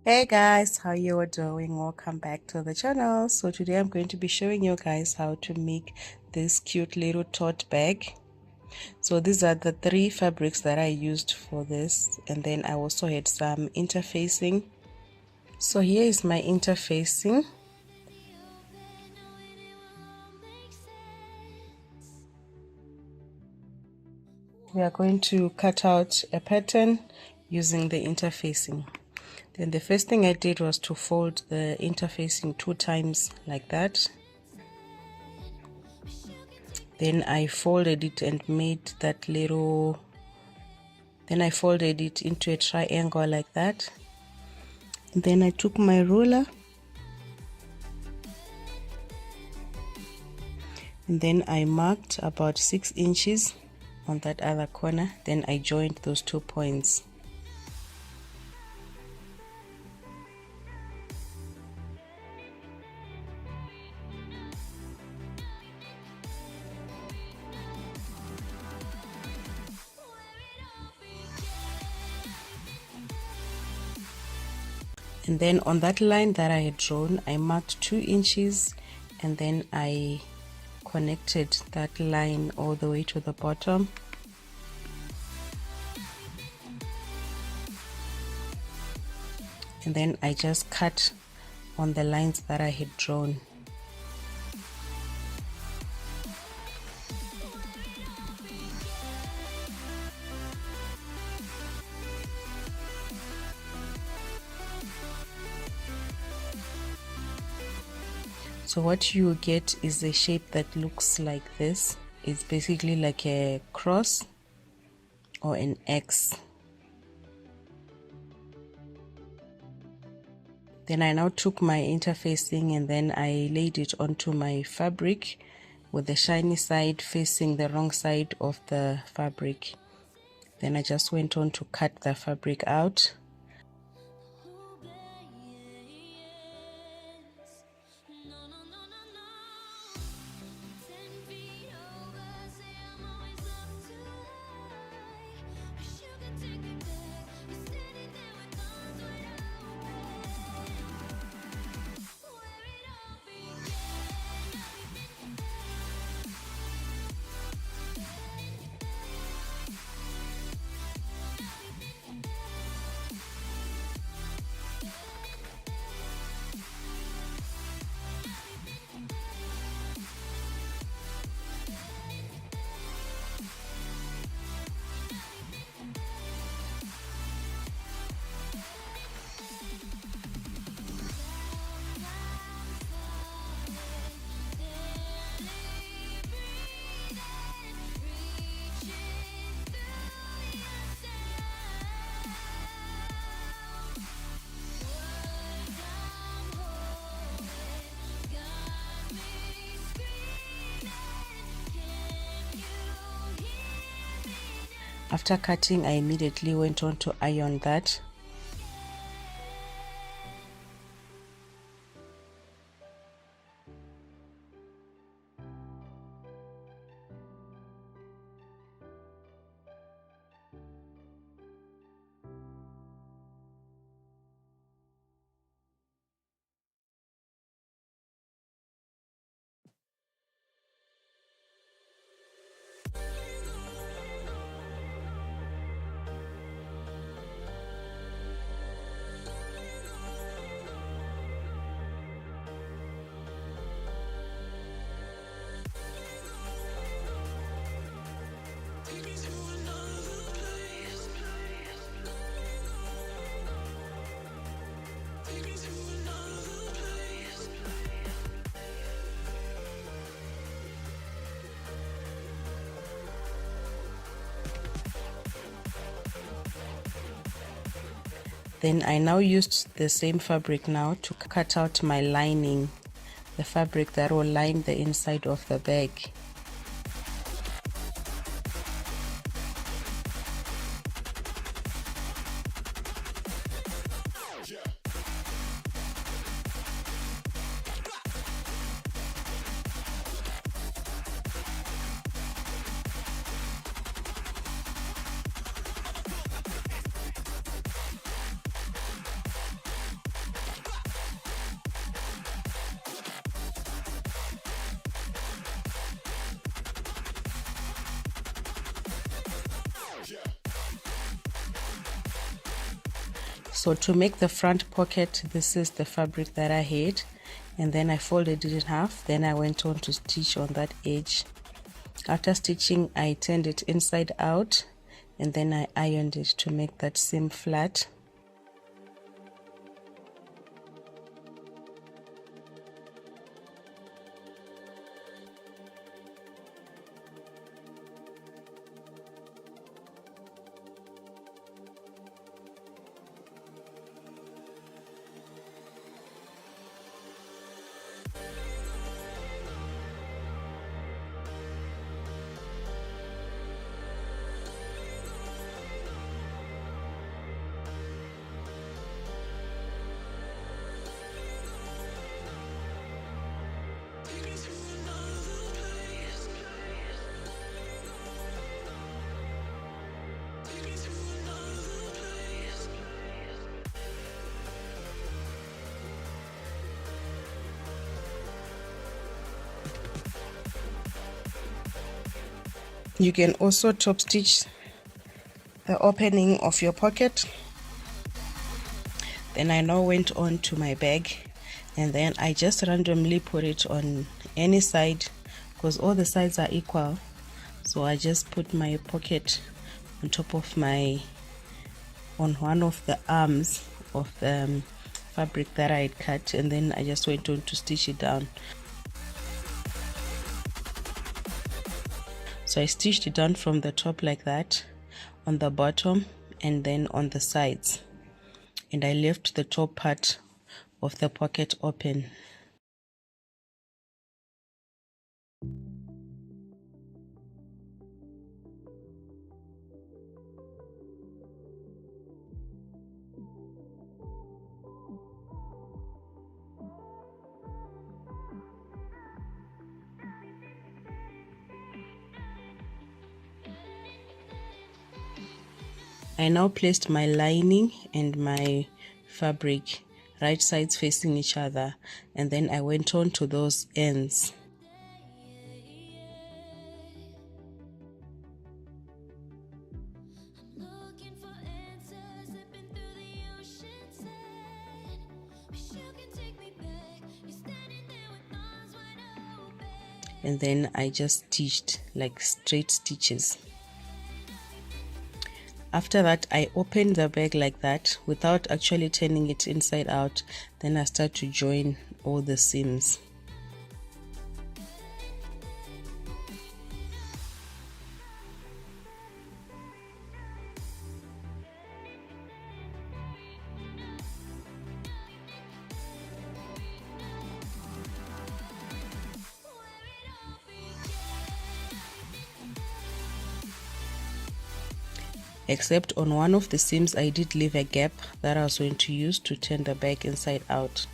Hey guys, how you are doing? Welcome back to the channel. So today I'm going to be showing you guys how to make this cute little tote bag. So these are the three fabrics that I used for this, and then I also had some interfacing. So here is my interfacing. We are going to cut out a pattern using the interfacing. Then the first thing I did was to fold the interfacing 2 times like that. Then I folded it and made that little, then I folded it into a triangle like that. And then I took my ruler and then I marked about 6 inches on that other corner. Then I joined those 2 points. And then on that line that I had drawn, I marked 2 inches and then I connected that line all the way to the bottom. And then I just cut on the lines that I had drawn. So what you get is a shape that looks like this. It's basically like a cross or an X. Then I now took my interfacing and then I laid it onto my fabric with the shiny side facing the wrong side of the fabric. Then I just went on to cut the fabric out. After cutting, I immediately went on to iron that. Then I now used the same fabric now to cut out my lining, the fabric that will line the inside of the bag. So to make the front pocket, this is the fabric that I had, and then I folded it in half. Then I went on to stitch on that edge. After stitching, I turned it inside out, and then I ironed it to make that seam flat. You can also top stitch the opening of your pocket. Then I now went on to my bag, and then I just randomly put it on any side because all the sides are equal. So I just put my pocket on top of on one of the arms of the fabric that I had cut, and then I just went on to stitch it down. So I stitched it down from the top like that, on the bottom, and then on the sides, and I left the top part of the pocket open. I now placed my lining and my fabric right sides facing each other, and then I went on to those ends. And then I just stitched like straight stitches. After that, I opened the bag like that without actually turning it inside out. Then I start to join all the seams. Except on one of the seams I did leave a gap that I was going to use to turn the bag inside out.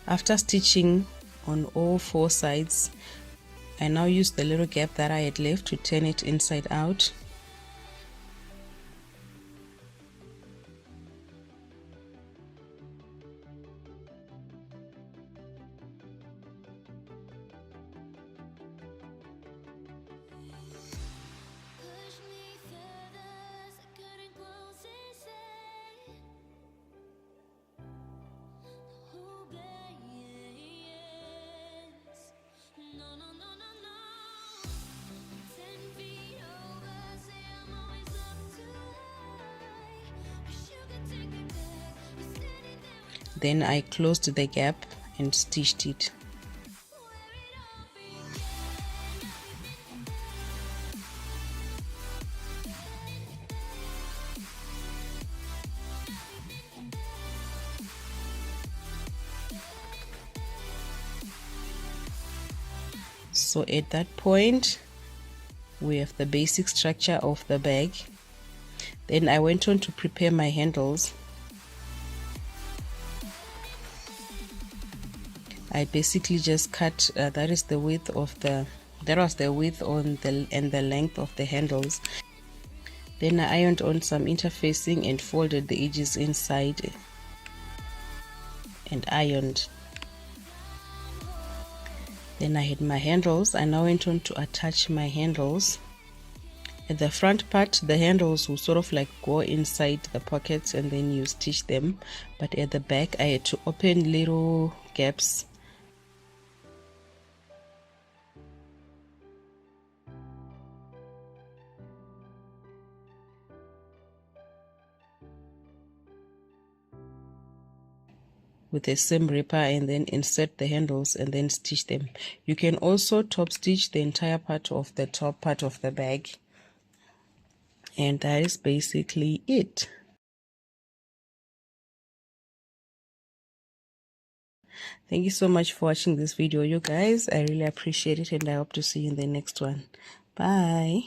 After stitching on all four sides, I now use the little gap that I had left to turn it inside out. Then I closed the gap and stitched it. So at that point, we have the basic structure of the bag. Then I went on to prepare my handles. I basically just cut, that is the width of the That was the width on the and the length of the handles. Then I ironed on some interfacing and folded the edges inside and ironed. Then I had my handles. I now went on to attach my handles. At the front part, the handles will sort of like go inside the pockets and then you stitch them, but at the back I had to open little gaps with a seam ripper and then insert the handles and then stitch them. You can also top stitch the entire part of the top part of the bag, and that is basically it. Thank you so much for watching this video, you guys. I really appreciate it, and I hope to see you in the next one. Bye.